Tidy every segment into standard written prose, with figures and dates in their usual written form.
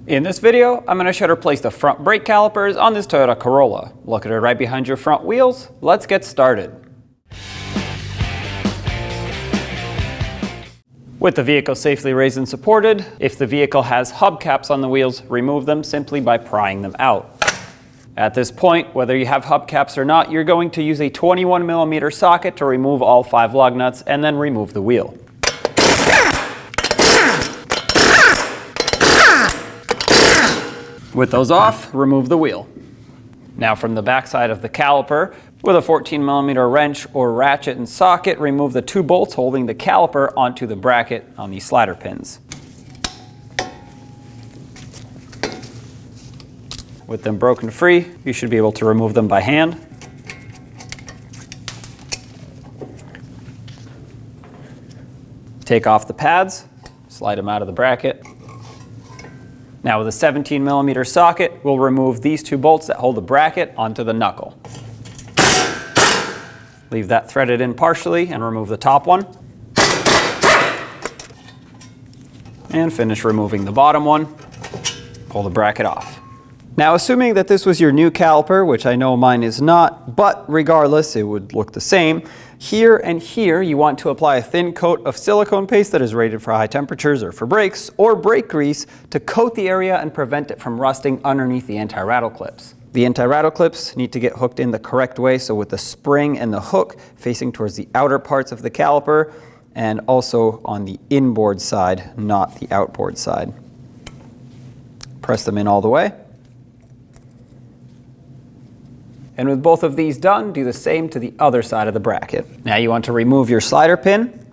In this video, I'm going to show you how to place the front brake calipers on this Toyota Corolla. Located right behind your front wheels, let's get started. With the vehicle safely raised and supported, if the vehicle has hubcaps on the wheels, remove them simply by prying them out. At this point, whether you have hubcaps or not, you're going to use a 21mm socket to remove all 5 lug nuts and then remove the wheel. With those off, remove the wheel. Now from the back side of the caliper, with a 14mm wrench or ratchet and socket, remove the 2 bolts holding the caliper onto the bracket on these slider pins. With them broken free, you should be able to remove them by hand. Take off the pads, slide them out of the bracket. Now with a 17mm socket, we'll remove these 2 bolts that hold the bracket onto the knuckle. Leave that threaded in partially and remove the top one. And finish removing the bottom one. Pull the bracket off. Now assuming that this was your new caliper, which I know mine is not, but regardless it would look the same, here and here you want to apply a thin coat of silicone paste that is rated for high temperatures or for brakes, or brake grease to coat the area and prevent it from rusting underneath the anti-rattle clips. The anti-rattle clips need to get hooked in the correct way, so with the spring and the hook facing towards the outer parts of the caliper and also on the inboard side, not the outboard side. Press them in all the way. And with both of these done, do the same to the other side of the bracket. Now you want to remove your slider pin.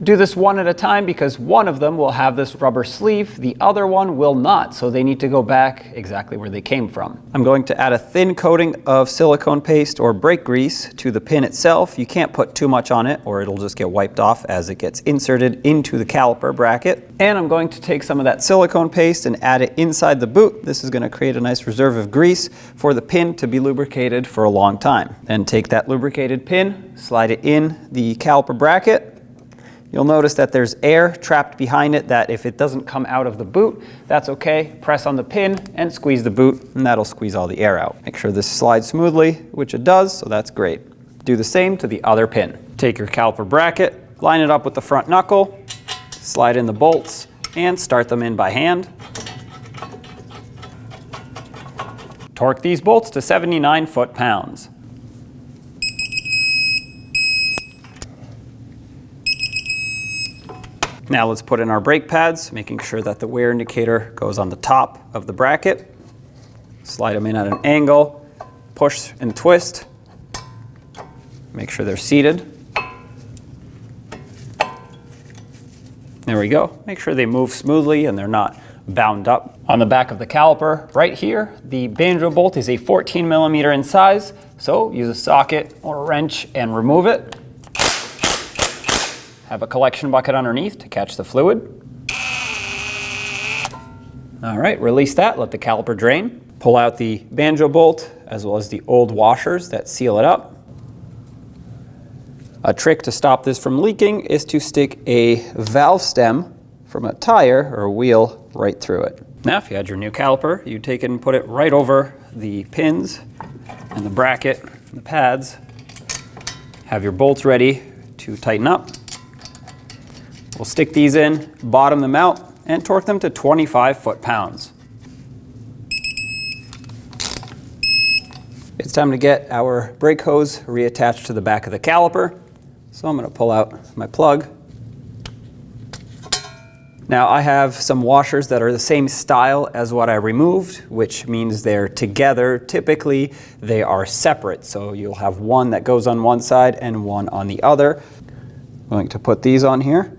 Do this one at a time because one of them will have this rubber sleeve, the other one will not, so they need to go back exactly where they came from. I'm going to add a thin coating of silicone paste or brake grease to the pin itself. You can't put too much on it or it'll just get wiped off as it gets inserted into the caliper bracket. And I'm going to take some of that silicone paste and add it inside the boot. This is going to create a nice reserve of grease for the pin to be lubricated for a long time. Then take that lubricated pin, slide it in the caliper bracket. You'll notice that there's air trapped behind it that if it doesn't come out of the boot, that's okay. Press on the pin and squeeze the boot and that'll squeeze all the air out. Make sure this slides smoothly, which it does, so that's great. Do the same to the other pin. Take your caliper bracket, line it up with the front knuckle, slide in the bolts and start them in by hand. Torque these bolts to 79 foot-pounds. Now let's put in our brake pads, making sure that the wear indicator goes on the top of the bracket. Slide them in at an angle, push and twist. Make sure they're seated. There we go. Make sure they move smoothly and they're not bound up. On the back of the caliper, right here, the banjo bolt is a 14mm in size, so use a socket or a wrench and remove it. Have a collection bucket underneath to catch the fluid. All right, release that, let the caliper drain. Pull out the banjo bolt as well as the old washers that seal it up. A trick to stop this from leaking is to stick a valve stem from a tire or a wheel right through it. Now, if you had your new caliper, you take it and put it right over the pins and the bracket, and the pads. Have your bolts ready to tighten up. We'll stick these in, bottom them out, and torque them to 25 foot-pounds. It's time to get our brake hose reattached to the back of the caliper. So I'm going to pull out my plug. Now I have some washers that are the same style as what I removed, which means they're together. Typically they are separate, so you'll have one that goes on one side and one on the other. I'm going to put these on here.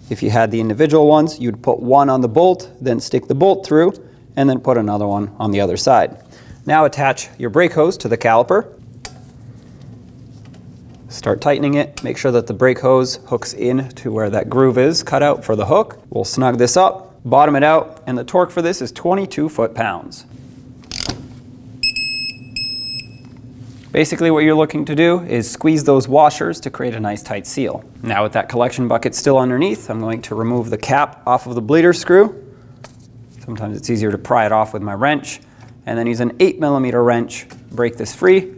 If you had the individual ones, you'd put one on the bolt, then stick the bolt through, and then put another one on the other side. Now attach your brake hose to the caliper. Start tightening it. Make sure that the brake hose hooks in to where that groove is cut out for the hook. We'll snug this up, bottom it out, and the torque for this is 22 foot-pounds. Basically what you're looking to do is squeeze those washers to create a nice tight seal. Now with that collection bucket still underneath, I'm going to remove the cap off of the bleeder screw. Sometimes it's easier to pry it off with my wrench, and then use an 8mm wrench, break this free,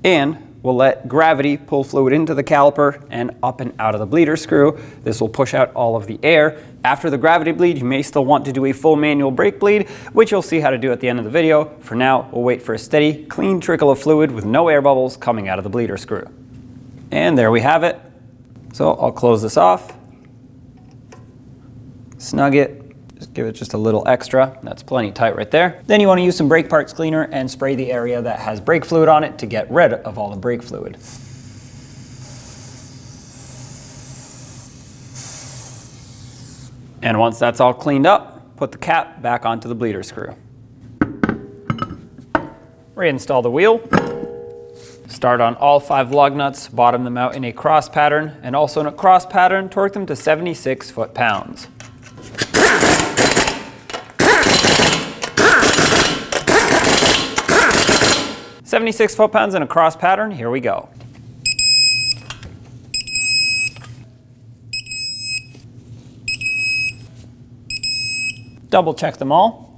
and we'll let gravity pull fluid into the caliper and up and out of the bleeder screw. This will push out all of the air. After the gravity bleed, you may still want to do a full manual brake bleed, which you'll see how to do at the end of the video. For now, we'll wait for a steady, clean trickle of fluid with no air bubbles coming out of the bleeder screw. And there we have it. So I'll close this off, snug it, just give it just a little extra. That's plenty tight right there. Then you want to use some brake parts cleaner and spray the area that has brake fluid on it to get rid of all the brake fluid. And once that's all cleaned up, put the cap back onto the bleeder screw. Reinstall the wheel. Start on all 5 lug nuts, bottom them out in a cross pattern, and also in a cross pattern, torque them to 76 foot-pounds. 76 foot-pounds in a cross pattern, here we go. Double check them all.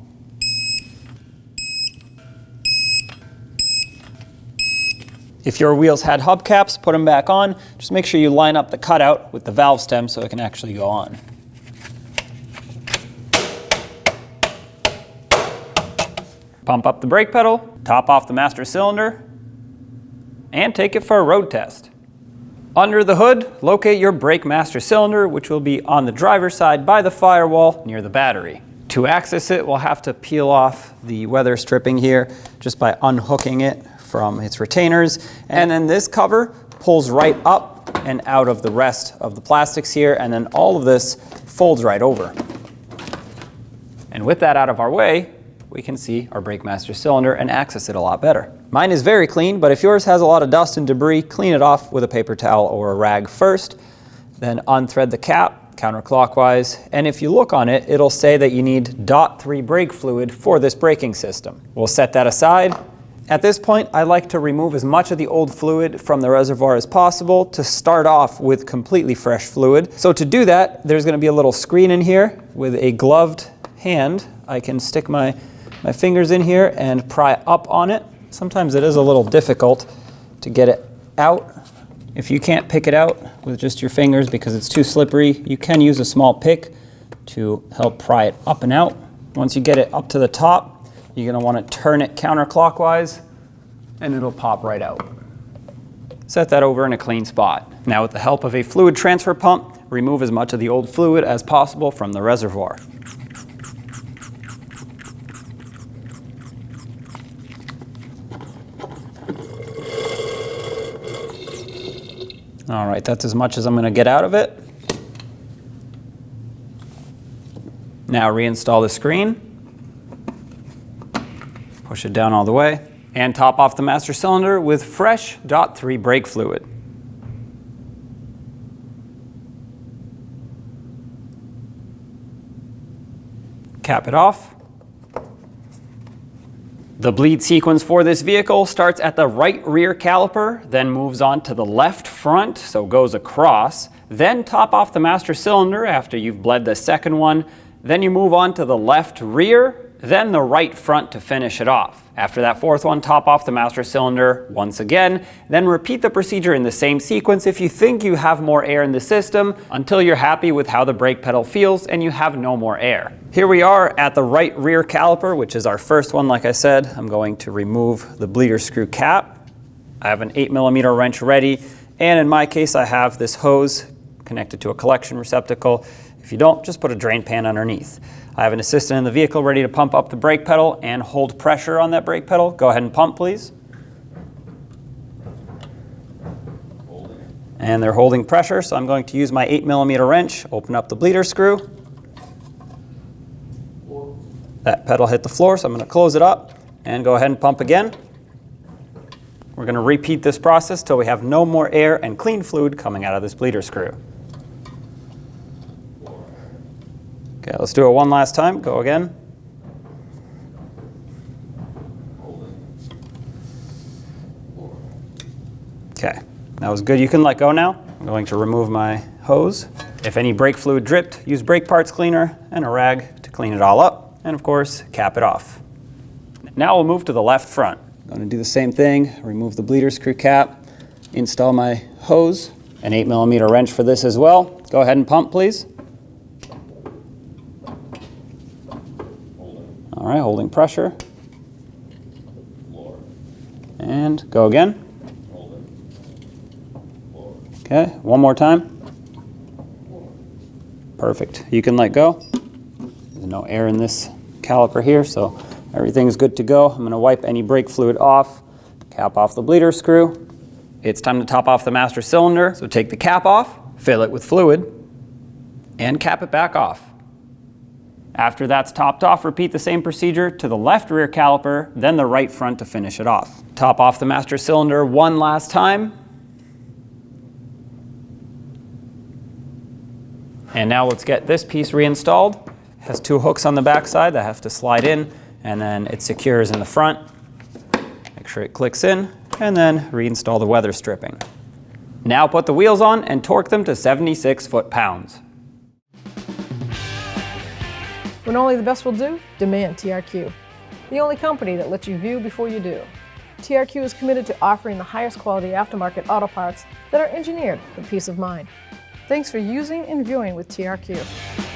If your wheels had hubcaps, put them back on. Just make sure you line up the cutout with the valve stem so it can actually go on. Pump up the brake pedal, top off the master cylinder, and take it for a road test. Under the hood, locate your brake master cylinder, which will be on the driver's side by the firewall near the battery. To access it, we'll have to peel off the weather stripping here just by unhooking it from its retainers. And then this cover pulls right up and out of the rest of the plastics here, and then all of this folds right over. And with that out of our way, we can see our brake master cylinder and access it a lot better. Mine is very clean, but if yours has a lot of dust and debris, clean it off with a paper towel or a rag first, then unthread the cap counterclockwise, and if you look on it, it'll say that you need .3 brake fluid for this braking system. We'll set that aside. At this point, I like to remove as much of the old fluid from the reservoir as possible to start off with completely fresh fluid. So to do that, there's going to be a little screen in here. With a gloved hand, I can stick my fingers in here and pry up on it. Sometimes it is a little difficult to get it out. If you can't pick it out with just your fingers because it's too slippery, you can use a small pick to help pry it up and out. Once you get it up to the top, you're going to want to turn it counterclockwise and it'll pop right out. Set that over in a clean spot. Now with the help of a fluid transfer pump, remove as much of the old fluid as possible from the reservoir. All right, that's as much as I'm going to get out of it. Now reinstall the screen. Push it down all the way. And top off the master cylinder with fresh .3 brake fluid. Cap it off. The bleed sequence for this vehicle starts at the right rear caliper, then moves on to the left front, so goes across, then top off the master cylinder after you've bled the second one, then you move on to the left rear, then the right front to finish it off. After that fourth one, top off the master cylinder once again, then repeat the procedure in the same sequence if you think you have more air in the system until you're happy with how the brake pedal feels and you have no more air. Here we are at the right rear caliper, which is our first one. Like I said, I'm going to remove the bleeder screw cap. I have an 8mm wrench ready, and in my case I have this hose connected to a collection receptacle. If you don't, just put a drain pan underneath. I have an assistant in the vehicle ready to pump up the brake pedal and hold pressure on that brake pedal. Go ahead and pump, please. And they're holding pressure, so I'm going to use my 8mm wrench, open up the bleeder screw. That pedal hit the floor, so I'm going to close it up and go ahead and pump again. We're going to repeat this process till we have no more air and clean fluid coming out of this bleeder screw. Okay, let's do it one last time. Go again. That was good. You can let go now. I'm going to remove my hose. If any brake fluid dripped, use brake parts cleaner and a rag to clean it all up. And of course, cap it off. Now we'll move to the left front. I'm going to do the same thing. Remove the bleeder screw cap, install my hose, an 8mm wrench for this as well. Go ahead and pump, please. All right, holding pressure. And go again. Okay, one more time. Perfect. You can let go. There's no air in this caliper here, so everything's good to go. I'm going to wipe any brake fluid off, cap off the bleeder screw. It's time to top off the master cylinder, so take the cap off, fill it with fluid, and cap it back off. After that's topped off, repeat the same procedure to the left rear caliper, then the right front to finish it off. Top off the master cylinder one last time. And now let's get this piece reinstalled. It has two hooks on the back side that have to slide in, and then it secures in the front. Make sure it clicks in, and then reinstall the weather stripping. Now put the wheels on and torque them to 76 foot-pounds. When only the best will do, demand TRQ. The only company that lets you view before you do. TRQ is committed to offering the highest quality aftermarket auto parts that are engineered for peace of mind. Thanks for using and viewing with TRQ.